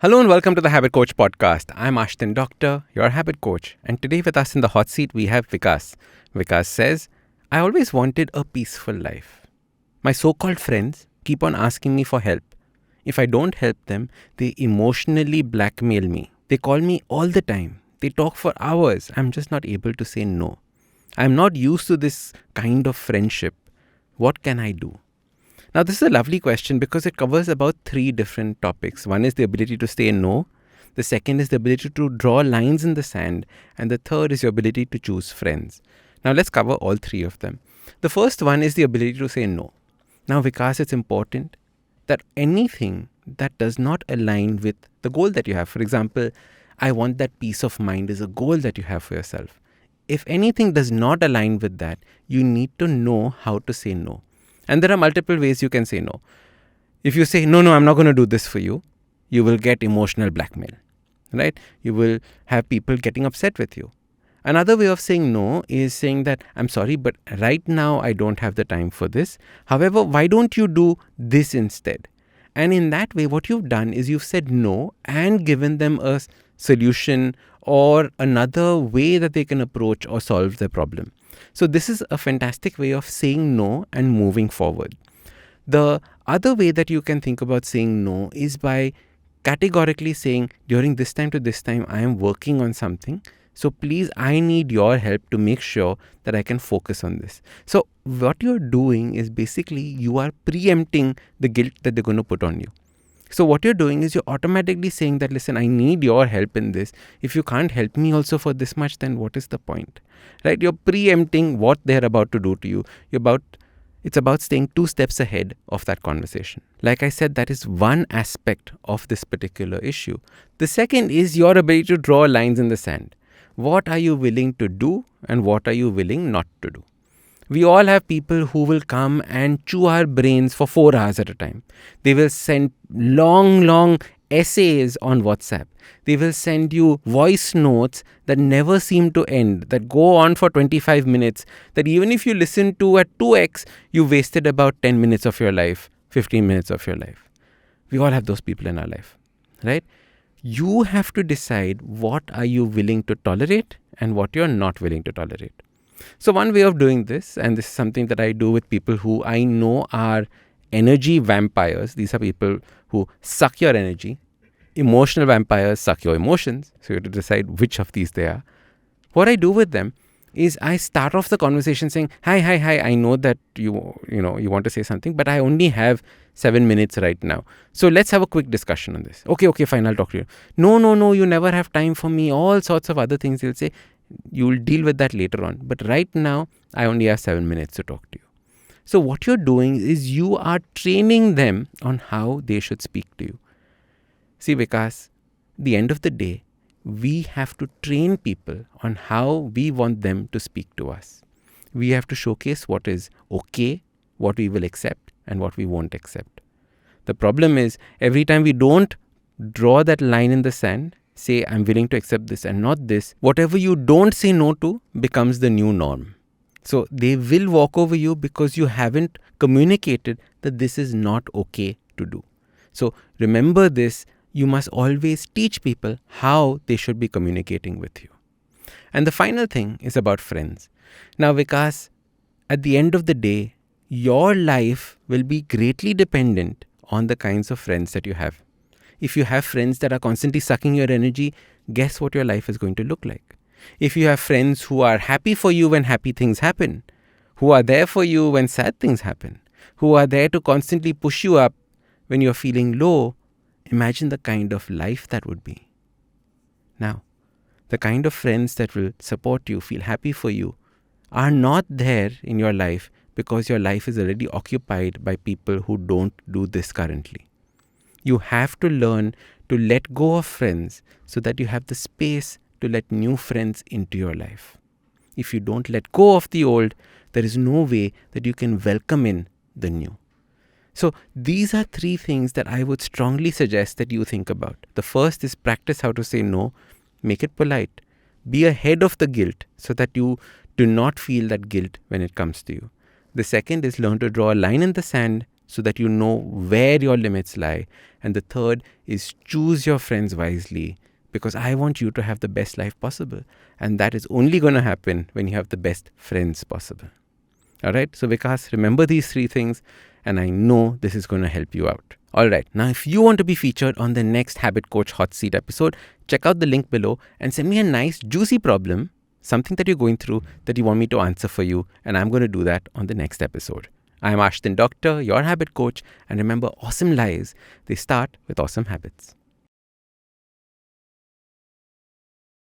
Hello and welcome to the Habit Coach podcast. I'm Ashdin Doctor, your habit coach. And today with us in the hot seat, we have Vikas. Vikas says, I always wanted a peaceful life. My so-called friends keep on asking me for help. If I don't help them, they emotionally blackmail me. They call me all the time. They talk for hours. I'm just not able to say no. I'm not used to this kind of friendship. What can I do? Now, this is a lovely question because it covers about three different topics. One is the ability to say no. The second is the ability to draw lines in the sand. And the third is your ability to choose friends. Now, let's cover all three of them. The first one is the ability to say no. Now, Vikas, it's important that anything that does not align with the goal that you have, for example, I want that peace of mind is a goal that you have for yourself. If anything does not align with that, you need to know how to say no. And there are multiple ways you can say no. If you say, no, I'm not going to do this for you, you will get emotional blackmail, right? You will have people getting upset with you. Another way of saying no is saying that, I'm sorry, but right now I don't have the time for this. However, why don't you do this instead? And in that way, what you've done is you've said no and given them a solution or another way that they can approach or solve the problem. So this is a fantastic way of saying no and moving forward. The other way that you can think about saying no is by categorically saying, during this time to this time, I am working on something. So please, I need your help to make sure that I can focus on this. So what you're doing is basically you are preempting the guilt that they're going to put on you. So what you're doing is you're automatically saying that, listen, I need your help in this. If you can't help me also for this much, then what is the point? Right? You're preempting what they're about to do to you. It's about staying 2 steps ahead of that conversation. Like I said, that is one aspect of this particular issue. The second is your ability to draw lines in the sand. What are you willing to do and what are you willing not to do? We all have people who will come and chew our brains for 4 hours at a time. They will send long essays on WhatsApp. They will send you voice notes that never seem to end, that go on for 25 minutes, that even if you listen to at 2x, you wasted about 10 minutes of your life, 15 minutes of your life. We all have those people in our life, right? You have to decide what are you willing to tolerate and what you're not willing to tolerate. So one way of doing this, and this is something that I do with people who I know are energy vampires. These are people who suck your energy. Emotional vampires suck your emotions. So you have to decide which of these they are. What I do with them is I start off the conversation saying, hi, I know that you want to say something, but I only have 7 minutes right now. So let's have a quick discussion on this. Okay, fine, I'll talk to you. No, you never have time for me. All sorts of other things. They'll say, you'll deal with that later on. But right now, I only have 7 minutes to talk to you. So what you're doing is you are training them on how they should speak to you. See, Vikas, the end of the day, we have to train people on how we want them to speak to us. We have to showcase what is okay, what we will accept, and what we won't accept. The problem is, every time we don't draw that line in the sand, say, I'm willing to accept this and not this, whatever you don't say no to becomes the new norm. So they will walk over you because you haven't communicated that this is not okay to do. So remember this, you must always teach people how they should be communicating with you. And the final thing is about friends. Now, Vikas, at the end of the day, your life will be greatly dependent on the kinds of friends that you have. If you have friends that are constantly sucking your energy, guess what your life is going to look like? If you have friends who are happy for you when happy things happen, who are there for you when sad things happen, who are there to constantly push you up when you're feeling low, imagine the kind of life that would be. Now, the kind of friends that will support you, feel happy for you, are not there in your life because your life is already occupied by people who don't do this currently. You have to learn to let go of friends so that you have the space to let new friends into your life. If you don't let go of the old, there is no way that you can welcome in the new. So these are 3 things that I would strongly suggest that you think about. The first is practice how to say no, make it polite. Be ahead of the guilt so that you do not feel that guilt when it comes to you. The second is learn to draw a line in the sand so that you know where your limits lie. And the third is choose your friends wisely, because I want you to have the best life possible. And that is only going to happen when you have the best friends possible. All right. So Vikas, remember these three things, and I know this is going to help you out. All right. Now, if you want to be featured on the next Habit Coach Hot Seat episode, check out the link below and send me a nice, juicy problem, something that you're going through that you want me to answer for you. And I'm going to do that on the next episode. I'm Ashdin Doctor, your habit coach. And remember, awesome lives, they start with awesome habits.